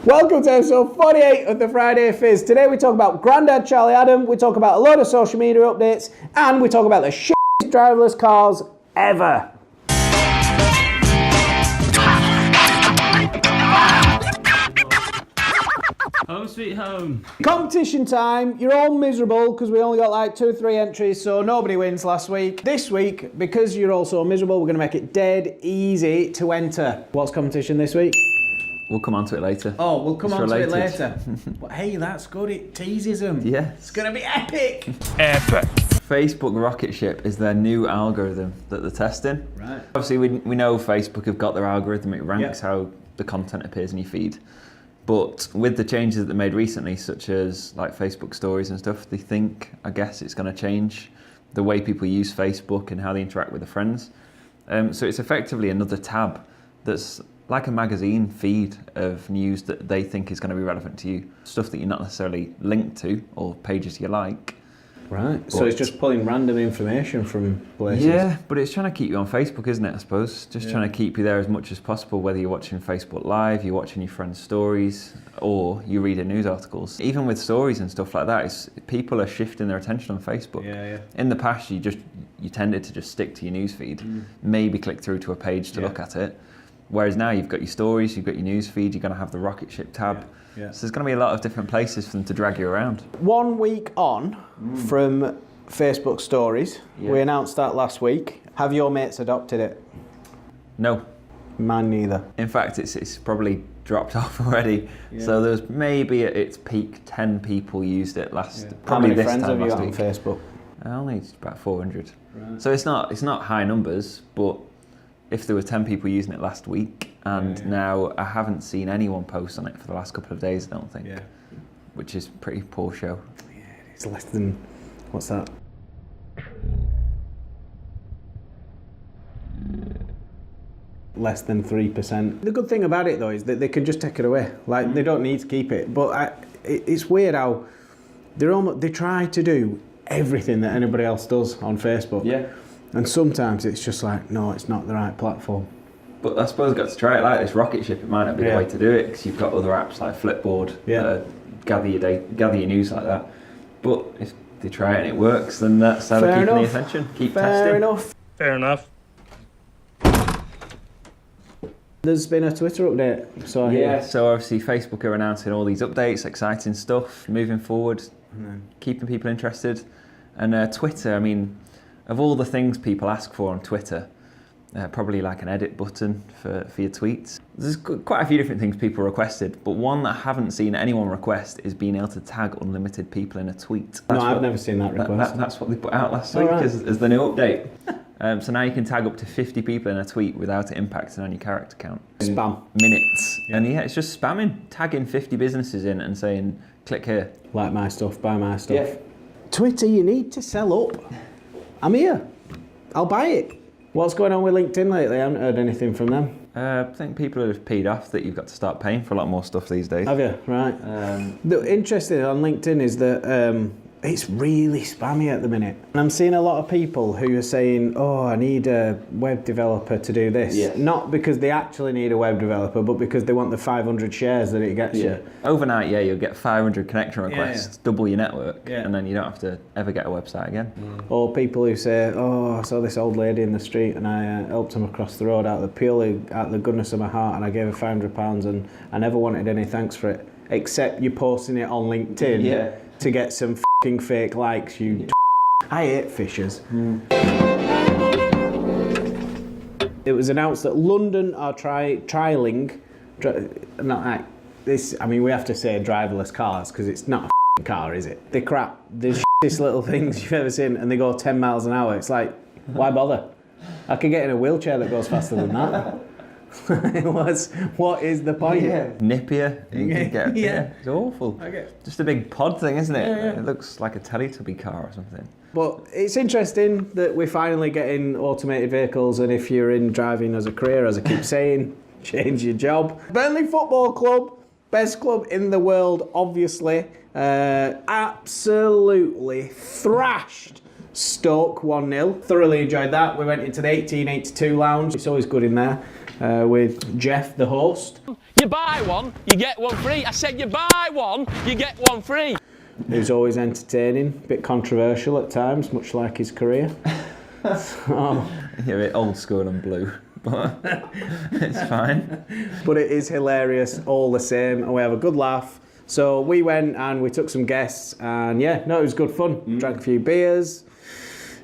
Welcome to episode 48 of the Friday Fizz. Today we talk about Grandad Charlie Adam, we talk about a load of social media updates, and we talk about the shittest driverless cars ever. Home sweet home. Competition time. You're all miserable because we only got like 2 or 3 entries, so nobody wins last week. This week, because you're all so miserable, we're going to make it dead easy to enter. What's competition this week? We'll come on to it later. Oh, we'll come It's on to it related. later. But hey, that's good. It teases them. Yeah. It's going to be epic. Epic. Facebook Rocket Ship is their new algorithm that they're testing. Right. Obviously, we know Facebook have got their algorithm. It ranks how the content appears in your feed. But with the changes that they made recently, such as like Facebook stories and stuff, they think, I guess, it's going to change the way people use Facebook and how they interact with their friends. So it's effectively another tab that's like a magazine feed of news that they think is going to be relevant to you. Stuff that you're not necessarily linked to or pages you like. Right. So it's just pulling random information from places. Yeah, but it's trying to keep you on Facebook, isn't it, I suppose? Just trying to keep you there as much as possible, whether you're watching Facebook Live, you're watching your friends' stories, or you're reading news articles. Even with stories and stuff like that, people are shifting their attention on Facebook. Yeah. In the past, you tended to just stick to your news feed, maybe click through to a page to look at it. Whereas now you've got your stories, you've got your news feed, you're going to have the Rocket Ship tab. Yeah. So there's going to be a lot of different places for them to drag you around. 1 week on from Facebook stories. Yeah. We announced that last week. Have your mates adopted it? No. Mine neither. In fact, it's probably dropped off already. Yeah. So there's maybe at its peak 10 people used it last. How Probably many this friends time have you last got on week. Facebook? Only about 400. Right. So it's not high numbers, but if there were 10 people using it last week, and now I haven't seen anyone post on it for the last couple of days, I don't think. Yeah. Which is pretty poor show. Yeah, it's less than, what's that? Less than 3%. The good thing about it though is that they can just take it away. Like they don't need to keep it. But it's weird how they try to do everything that anybody else does on Facebook. Yeah. And sometimes it's just like, no, it's not the right platform. But I suppose I've got to try it like this Rocket Ship. It might not be the way to do it because you've got other apps like Flipboard that gather your news like that. But if they try it and it works, then that's how they're keeping the attention. Keep testing. Fair enough. Fair enough. There's been a Twitter update. So I hear. So obviously Facebook are announcing all these updates, exciting stuff, moving forward, keeping people interested. And Twitter, I mean, of all the things people ask for on Twitter, probably like an edit button for your tweets. There's quite a few different things people requested, but one that I haven't seen anyone request is being able to tag unlimited people in a tweet. I've never seen that request. That's what they put out last week as the new update. So now you can tag up to 50 people in a tweet without it impacting on your character count. Spam. Minutes. Yeah. And it's just spamming, tagging 50 businesses in and saying, click here. Like my stuff, buy my stuff. Yeah. Twitter, you need to sell up. I'm here. I'll buy it. What's going on with LinkedIn lately? I haven't heard anything from them. I think people have peed off that you've got to start paying for a lot more stuff these days. Have you? Right. The interesting on LinkedIn is that it's really spammy at the minute. And I'm seeing a lot of people who are saying, oh, I need a web developer to do this. Yeah. Not because they actually need a web developer, but because they want the 500 shares that it gets you. Overnight, you'll get 500 connection requests, double your network, and then you don't have to ever get a website again. Or people who say, oh, I saw this old lady in the street and I helped them across the road purely out of the goodness of my heart, and I gave her £500 and I never wanted any thanks for it, except you're posting it on LinkedIn to get some f***ing fake likes, I hate fishers. It was announced that London are trialling, not like this, I mean we have to say driverless cars because it's not a f***ing car, is it? They're crap, they're shittiest little things you've ever seen and they go 10 miles an hour. It's like, why bother? I could get in a wheelchair that goes faster than that. What is the point? Nippier. You can get, it's awful. Okay. Just a big pod thing, isn't it? Yeah. It looks like a Teletubby car or something. But it's interesting that we're finally getting automated vehicles, and if you're in driving as a career, as I keep saying, change your job. Burnley Football Club, best club in the world, obviously. Absolutely thrashed Stoke 1-0. Thoroughly enjoyed that. We went into the 1882 lounge. It's always good in there with Jeff, the host. You buy one, you get one free. I said you buy one, you get one free. He was always entertaining, a bit controversial at times, much like his career. So, You're a bit old school and blue, but it's fine. but it is hilarious all the same, and we have a good laugh. So we went and we took some guests, and yeah, no, it was good fun. Drank a few beers,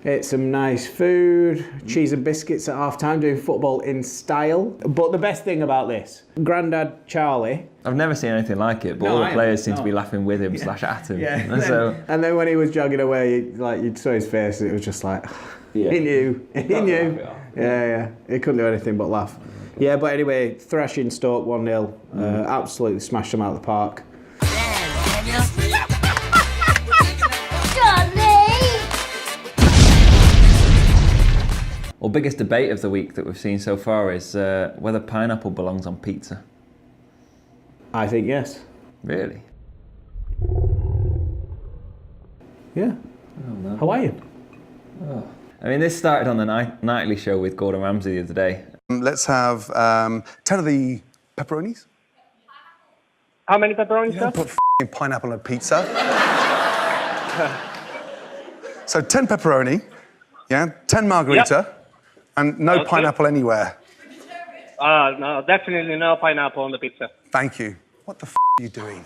ate some nice food, cheese and biscuits at half time, doing football in style. But the best thing about this, Grandad Charlie. I've never seen anything like it, but No, all I the players haven't, seem to be laughing with him / at him. Yeah. And And then when he was jogging away, you saw his face, and it was just like, Yeah. he knew. Laugh it off. Yeah. He couldn't do anything but laugh. Yeah, but anyway, thrashing Stoke 1-0. Absolutely smashed them out of the park. Well, biggest debate of the week that we've seen so far is whether pineapple belongs on pizza. I think yes. Really? Yeah. Oh, no. Hawaiian. I mean, this started on the nightly show with Gordon Ramsay the other day. Let's have 10 of the pepperonis. How many pepperonis, You sir? don't put f***ing pineapple on a pizza. So 10 pepperoni, yeah, 10 margarita, and no Okay. pineapple anywhere. No, definitely no pineapple on the pizza. Thank you. What the f*** are you doing?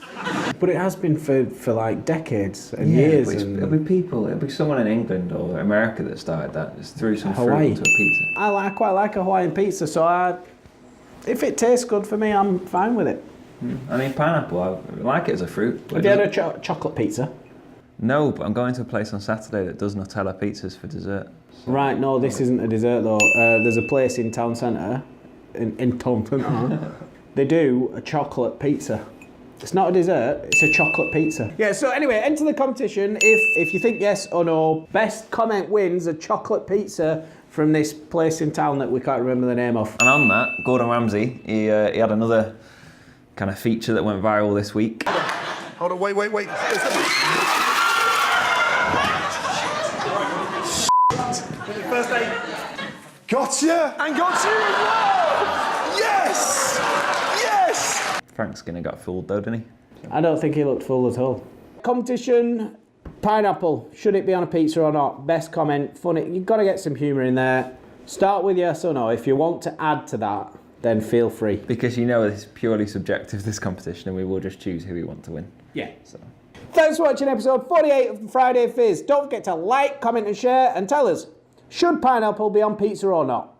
But it has been for like decades and years. But And it'll be someone in England or America that started that. Just threw some fruit Hawaii. into a pizza. I quite like a Hawaiian pizza, so if it tastes good for me, I'm fine with it. I mean, pineapple, I like it as a fruit. but Have it you had a doesn't- chocolate pizza? No, but I'm going to a place on Saturday that does Nutella pizzas for dessert. Right, no, this isn't a dessert though. There's a place in town centre, in town centre, they do a chocolate pizza. It's not a dessert, it's a chocolate pizza. Yeah, so anyway, enter the competition. If you think yes or no, best comment wins a chocolate pizza from this place in town that we can't remember the name of. And on that, Gordon Ramsay, he had another kind of feature that went viral this week. Hold on, wait. Gotcha! And got you as well! Yes! Yes! Frank Skinner got fooled though, didn't he? I don't think he looked full at all. Competition, pineapple. Should it be on a pizza or not? Best comment, funny. You've got to get some humour in there. Start with yes or no. If you want to add to that, then feel free. Because you know it's purely subjective, this competition, and we will just choose who we want to win. Yeah. So. Thanks for watching episode 48 of the Friday Fizz. Don't forget to like, comment and share, and tell us, should pineapple be on pizza or not?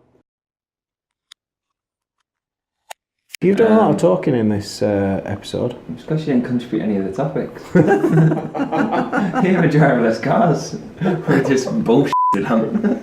You've done a lot of talking in this episode. It's because you didn't contribute any of the topics. Even driverless cars. We're just bullshitting on.